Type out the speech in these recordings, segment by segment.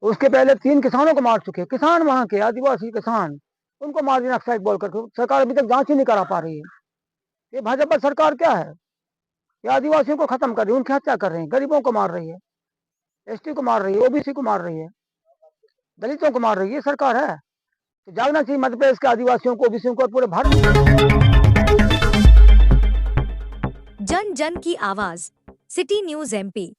उसके पहले 3 किसानों को मार चुके, किसान वहां के आदिवासी किसान, उनको मार दिया नक्सलाइट बोल करके। सरकार अभी तक जांच ही नहीं करा पा रही है। ये भाजपा सरकार क्या है? ये आदिवासियों को खत्म कर रही है, उनकी हत्या कर रही है, गरीबों को मार रही है, एसटी को मार रही है, ओबीसी को मार रही है, दलितों को मार रही है। ये सरकार है? तो जागना चाहिए मध्य प्रदेश के आदिवासियों को, ओबीसी को और पूरे भारत। जन जन की आवाज, सिटी न्यूज एमपी।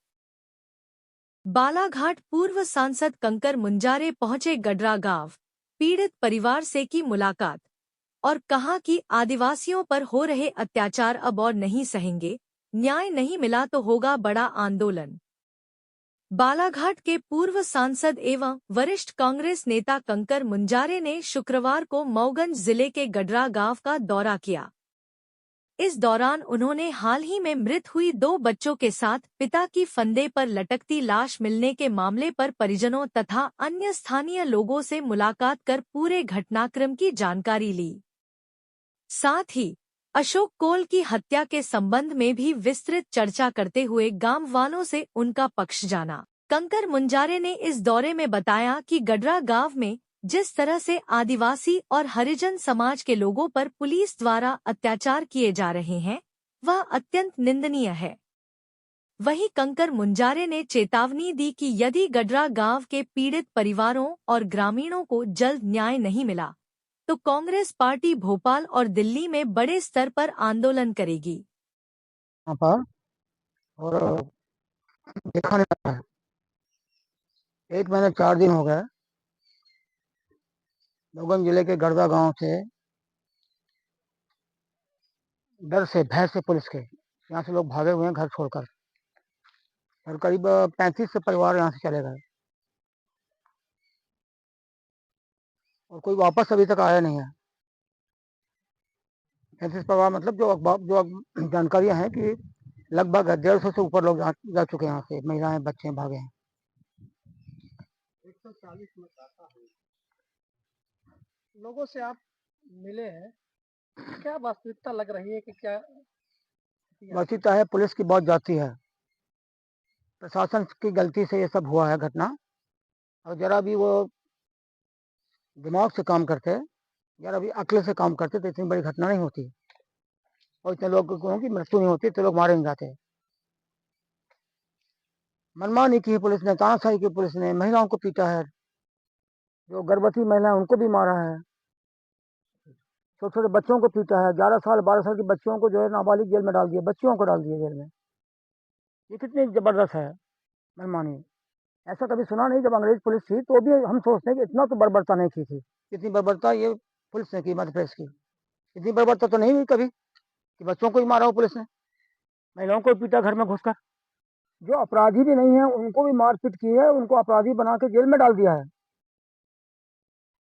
बालाघाट पूर्व सांसद कंकर मुंजारे पहुंचे गडरा गांव, पीड़ित परिवार से की मुलाकात और कहा कि आदिवासियों पर हो रहे अत्याचार अब और नहीं सहेंगे, न्याय नहीं मिला तो होगा बड़ा आंदोलन। बालाघाट के पूर्व सांसद एवं वरिष्ठ कांग्रेस नेता कंकर मुंजारे ने शुक्रवार को मऊगंज जिले के गडरा गांव का दौरा किया। इस दौरान उन्होंने हाल ही में मृत हुई 2 बच्चों के साथ पिता की फंदे पर लटकती लाश मिलने के मामले पर परिजनों तथा अन्य स्थानीय लोगों से मुलाकात कर पूरे घटनाक्रम की जानकारी ली। साथ ही अशोक कोल की हत्या के संबंध में भी विस्तृत चर्चा करते हुए गांव वालों से उनका पक्ष जाना। कंकर मुंजारे ने इस दौरे में बताया कि गडरा गांव में जिस तरह से आदिवासी और हरिजन समाज के लोगों पर पुलिस द्वारा अत्याचार किए जा रहे हैं, वह अत्यंत निंदनीय है। वहीं कंकर मुंजारे ने चेतावनी दी कि यदि गडरा गांव के पीड़ित परिवारों और ग्रामीणों को जल्द न्याय नहीं मिला तो कांग्रेस पार्टी भोपाल और दिल्ली में बड़े स्तर पर आंदोलन करेगी। यहाँ पर और देखा नहीं रहा है। 1 महीने 4 दिन हो गए मऊगंज जिले के गड़दा गांव से डर से, भय से पुलिस के यहाँ से लोग भागे हुए हैं घर छोड़कर, और करीब 35 से परिवार यहाँ से चले गए और कोई वापस अभी तक आया नहीं है। 35 परिवार मतलब जो जानकारियां हैं कि लगभग 150 से ऊपर लोग जा चुके हैं यहाँ से, महिलाएं बच्चे भागे हैं। 140 मतदाता हैं। लोगों से आप मिले हैं, क्या वास्तविकता लग रही है कि क्या वास्तविकता है पुलिस की बहुत जाती है, प्रशासन की गलती से ये सब हुआ है घटना। और जरा भी वो दिमाग से काम करते, जरा भी अक्ल से काम करते तो इतनी बड़ी घटना नहीं होती और इतने लोगों की मृत्यु नहीं होती, तो लोग मारे नहीं जाते। मनमानी की पुलिस ने, तानाशाही की पुलिस ने, महिलाओं को पीटा है, जो गर्भवती महिला उनको भी मारा है, छोटे छोटे बच्चों को पीटा है, 11 साल 12 साल के बच्चों को जो है नाबालिग जेल में डाल दिया, बच्चियों को डाल दिया जेल में। ये कितनी जबरदस्त है मनमानी। ऐसा कभी सुना नहीं। जब अंग्रेज पुलिस थी तो भी हम सोचते हैं कि इतना तो बर्बरता नहीं की थी, इतनी बर्बरता ये पुलिस ने की, मध्य प्रदेश की। इतनी बर्बरता तो नहीं हुई कभी कि बच्चों को ही मारा हो पुलिस ने, महिलाओं को पीटा घर में घुसकर। जो अपराधी भी नहीं है उनको भी मारपीट की है, उनको अपराधी बना के जेल में डाल दिया है।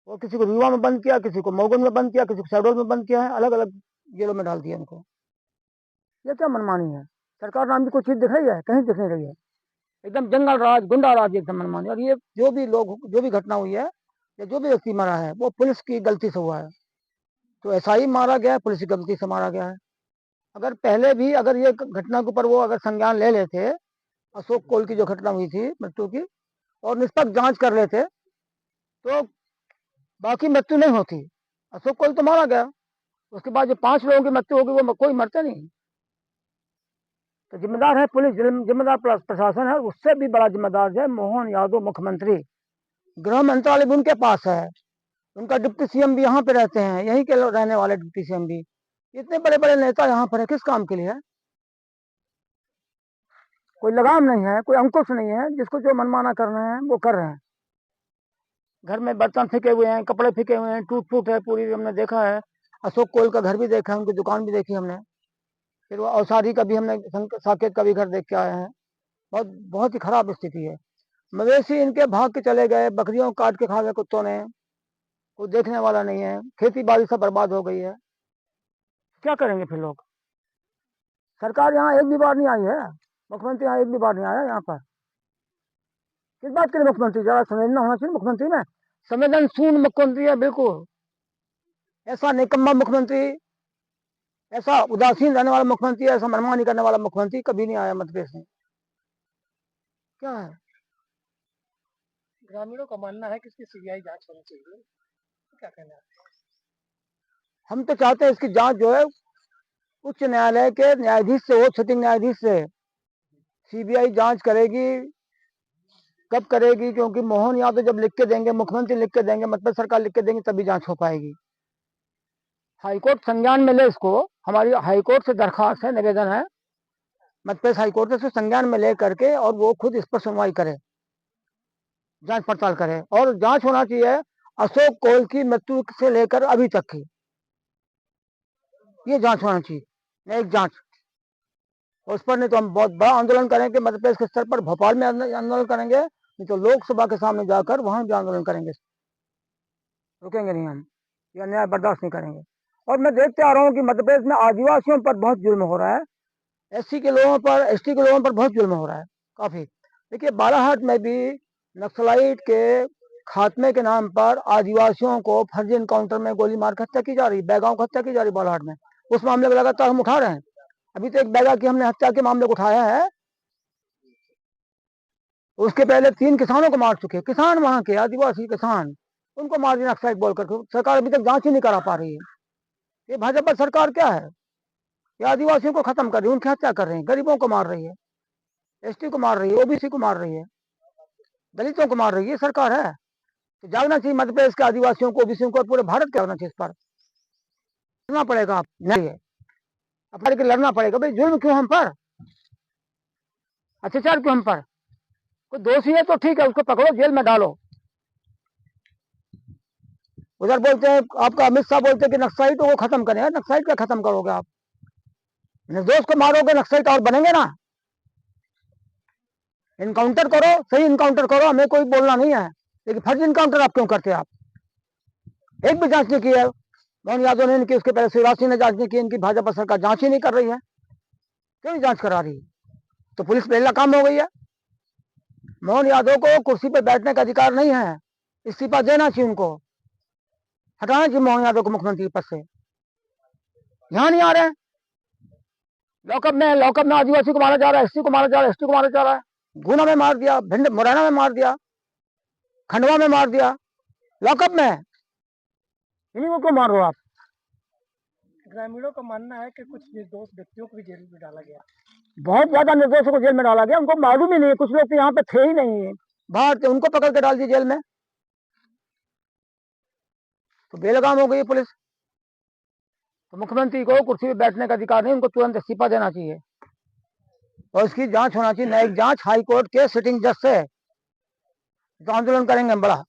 और किसी को रीवा में बंद किया, किसी को मऊगंज में बंद किया, किसी को शहडोल में बंद किया है, अलग अलग जेलों में डाल दिया उनको। ये क्या मनमानी है? सरकार नाम की कोई चीज दिख रही है? कहीं दिख नहीं रही है। एकदम जंगल राज, गुंडा राज, एकदम मनमानी। और ये जो भी घटना हुई है या जो भी व्यक्ति मरा है वो पुलिस की गलती से हुआ है। तो ऐसा ही मारा गया है, पुलिस की गलती से मारा गया है। अगर पहले भी अगर ये घटना के ऊपर वो अगर संज्ञान ले लेते, अशोक कोल की जो घटना हुई थी मृत्यु की, और निष्पक्ष जांच कर लेते तो बाकी मृत्यु नहीं होती। अशोक कोल तो मारा गया, उसके बाद जो 5 लोगों की मृत्यु होगी वो कोई मरते नहीं। तो जिम्मेदार है पुलिस, जिम्मेदार प्रशासन है, उससे भी बड़ा जिम्मेदार जो है मोहन यादव मुख्यमंत्री। गृह मंत्रालय भी उनके पास है, उनका डिप्टी सीएम भी यहाँ पे रहते हैं, यहीं के रहने वाले डिप्टी सीएम भी। इतने बड़े बड़े नेता यहाँ पर है, किस काम के लिए है? कोई लगाम नहीं है, कोई अंकुश नहीं है, जिसको जो मनमाना कर रहे हैं वो कर रहे हैं। घर में बर्तन फेंके हुए हैं, कपड़े फेंके हुए हैं, टूट फूट है पूरी, हमने देखा है। अशोक कोल का घर भी देखा है, उनकी दुकान भी देखी हमने। फिर वो अवसारी का भी हमने, साकेत का भी घर देख के आए हैं। बहुत बहुत ही खराब स्थिति है। मवेशी इनके भाग के चले गए, बकरियों काट के खा गए कुत्तों ने, कोई देखने वाला नहीं है, खेती बाड़ी सब बर्बाद हो गई है। क्या करेंगे फिर लोग? सरकार यहाँ एक भी बार नहीं आई है, मुख्यमंत्री यहाँ एक भी बार नहीं आया यहाँ पर। किस बात के लिए मुख्यमंत्री? जरा संवेदना होना चाहिए मुख्यमंत्री में। संवेदनशील मुख्यमंत्री है बिल्कुल। ऐसा निकम्मा मुख्यमंत्री, ऐसा उदासीन रहने वाला मुख्यमंत्री, ऐसा मनमानी करने वाला मुख्यमंत्री कभी नहीं आया मध्य प्रदेश में। क्या है? ग्रामीणों का मानना है कि इसकी सीबीआई जांच होनी चाहिए, क्या कहना है? हम तो चाहते हैं इसकी जांच जो है उच्च न्यायालय के न्यायाधीश से हो, सिटिंग न्यायाधीश से। सीबीआई जांच करेगी, कब करेगी? क्योंकि मोहन यादव जब लिख के देंगे, मुख्यमंत्री लिख के देंगे, मतलब सरकार लिख के देंगे, तभी जांच हो पाएगी। हाईकोर्ट संज्ञान में ले इसको, हमारी हाईकोर्ट से दरखास्त है, निवेदन है, मध्य प्रदेश हाईकोर्ट से संज्ञान में ले करके और वो खुद इस पर सुनवाई करे, जांच पड़ताल करे। और जांच होना चाहिए अशोक कोल की मृत्यु से लेकर अभी तक की, ये जांच होना चाहिए, न्यायिक जांच। उस पर नहीं तो हम बहुत बड़ा आंदोलन करेंगे, मध्य प्रदेश के स्तर पर भोपाल में आंदोलन करेंगे, नहीं तो लोकसभा के सामने जाकर वहां भी आंदोलन करेंगे। रुकेंगे नहीं हम, ये अन्याय बर्दाश्त नहीं करेंगे। और मैं देखते आ रहा हूँ कि मध्य प्रदेश में आदिवासियों पर बहुत जुल्म हो रहा है, एससी के लोगों पर, एसटी के लोगों पर बहुत जुल्म हो रहा है काफी। देखिए बालाहाट में भी नक्सलाइट के खात्मे के नाम पर आदिवासियों को फर्जी इनकाउंटर में गोली मार कर हत्या की जा रही, बैगाओं को हत्या की जा रही बालाहाट में। उस मामले को लगातार हम उठा रहे हैं। अभी तो एक बैगा की हमने हत्या के मामले को उठाया है, उसके पहले 3 किसानों को मार चुके, किसान वहां के आदिवासी किसान, उनको मार दिया नक्सलाइट बोलकर। सरकार अभी तक जांच ही नहीं करा पा रही है। ये भाजपा सरकार क्या है? ये आदिवासियों को खत्म कर रही है, उनकी हत्या कर रही है, गरीबों को मार रही है, एसटी को मार रही है, ओबीसी को मार रही है, दलितों को मार रही है। ये सरकार है। तो जागना चाहिए मध्य प्रदेश के आदिवासियों को, ओबीसी को, और पूरे भारत का होना चाहिए। इस पर लड़ना पड़ेगा, आप नहीं है अपने के लड़ना पड़ेगा। भाई जुल्म क्यों हम पर, अत्याचार क्यों हम पर? कोई दोषी है तो ठीक है, उसको पकड़ो, जेल में डालो। उधर बोलते हैं आपका अमित शाह बोलते हैं कि नक्सलाइटों को खत्म करें। नक्सलाइट क्या खत्म करोगे आप? निर्दोष को मारोगे, नक्सलाइट और बनेंगे ना। इनकाउंटर करो, सही इनकाउंटर करो, हमें कोई बोलना नहीं है, लेकिन फर्जी इनकाउंटर आप क्यों करते हैं? आप एक भी जांच नहीं की है। मोहन यादव ने इनकी, उसके पहले शिवराज सिंह ने जांच नहीं की, इनकी भाजपा सरकार जांच ही नहीं कर रही है। क्यों नहीं जांच करा रही? तो पुलिस पहला काम हो गई है। मोहन यादव को कुर्सी पर बैठने का अधिकार नहीं है, इस्तीफा देना चाहिए उनको, हटाना चाहिए मोहन यादव को मुख्यमंत्री पद से। यहाँ नहीं आ रहे हैं। लॉकअप में आदिवासी को मारा जा रहा है, एससी को मारा जा रहा है, एसटी को मारा जा रहा है। गुना में मार दिया, भिंड मुरैना में मार दिया, खंडवा में मार दिया, लॉकअप में। इन्हीं को क्यों मार रहे हो आप? ग्रामीणों का मानना है कि कुछ निर्दोष व्यक्तियों को भी जेल में डाला गया। बहुत ज्यादा निर्दोषों को जेल में डाला गया, उनको मालूम ही नहीं है, कुछ लोग तो यहाँ पे थे ही नहीं है, बाहर थे, उनको पकड़ के डाल दिया जेल में। तो बेलगाम हो गई पुलिस। तो मुख्यमंत्री को कुर्सी पे बैठने का अधिकार नहीं, उनको तुरंत इस्तीफा देना चाहिए और इसकी जांच होना चाहिए, न्यायिक जांच हाई कोर्ट के सिटिंग जज से। तो आंदोलन करेंगे हम बड़ा।